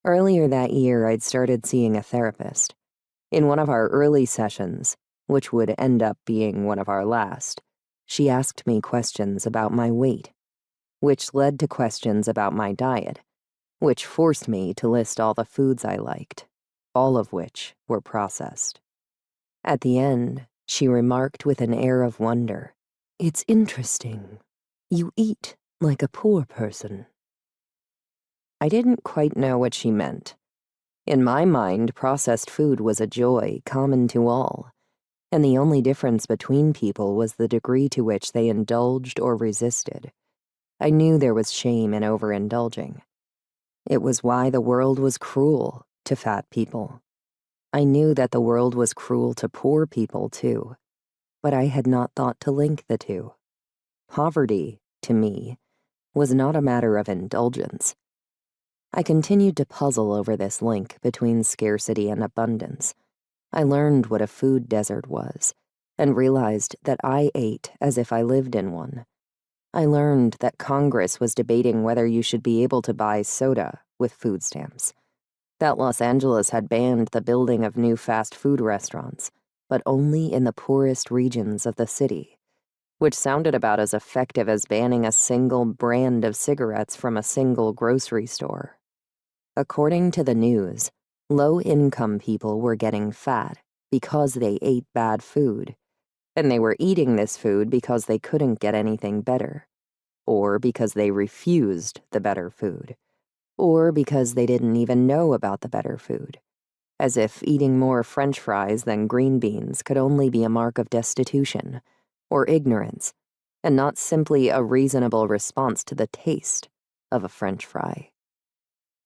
Earlier that year, I'd started seeing a therapist. In one of our early sessions, which would end up being one of our last, she asked me questions about my weight, which led to questions about my diet, which forced me to list all the foods I liked, all of which were processed. At the end, she remarked with an air of wonder, "It's interesting. You eat like a poor person." I didn't quite know what she meant. In my mind, processed food was a joy common to all, and the only difference between people was the degree to which they indulged or resisted. I knew there was shame in overindulging. It was why the world was cruel to fat people. I knew that the world was cruel to poor people, too, but I had not thought to link the two. Poverty, to me, was not a matter of indulgence. I continued to puzzle over this link between scarcity and abundance. I learned what a food desert was, and realized that I ate as if I lived in one. I learned that Congress was debating whether you should be able to buy soda with food stamps, that Los Angeles had banned the building of new fast food restaurants, but only in the poorest regions of the city, which sounded about as effective as banning a single brand of cigarettes from a single grocery store. According to the news, low-income people were getting fat because they ate bad food, and they were eating this food because they couldn't get anything better, or because they refused the better food, or because they didn't even know about the better food, as if eating more French fries than green beans could only be a mark of destitution or ignorance, and not simply a reasonable response to the taste of a French fry.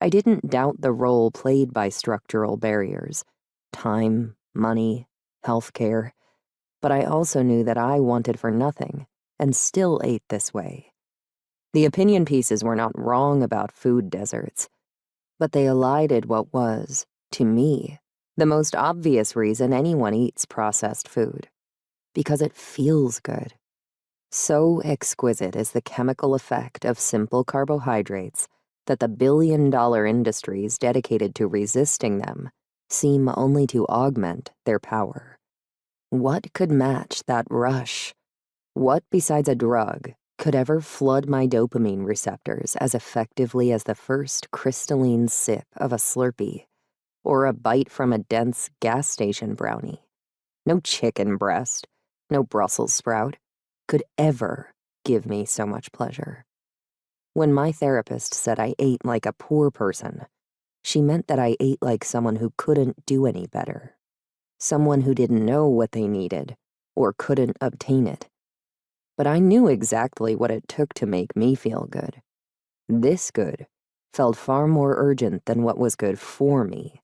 I didn't doubt the role played by structural barriers, time, money, healthcare, but I also knew that I wanted for nothing and still ate this way. The opinion pieces were not wrong about food deserts, but they elided what was, to me, the most obvious reason anyone eats processed food. Because it feels good. So exquisite is the chemical effect of simple carbohydrates that the billion-dollar industries dedicated to resisting them seem only to augment their power. What could match that rush? What besides a drug could ever flood my dopamine receptors as effectively as the first crystalline sip of a Slurpee or a bite from a dense gas station brownie? No chicken breast, no Brussels sprout could ever give me so much pleasure. When my therapist said I ate like a poor person, she meant that I ate like someone who couldn't do any better, someone who didn't know what they needed or couldn't obtain it. But I knew exactly what it took to make me feel good. This good felt far more urgent than what was good for me.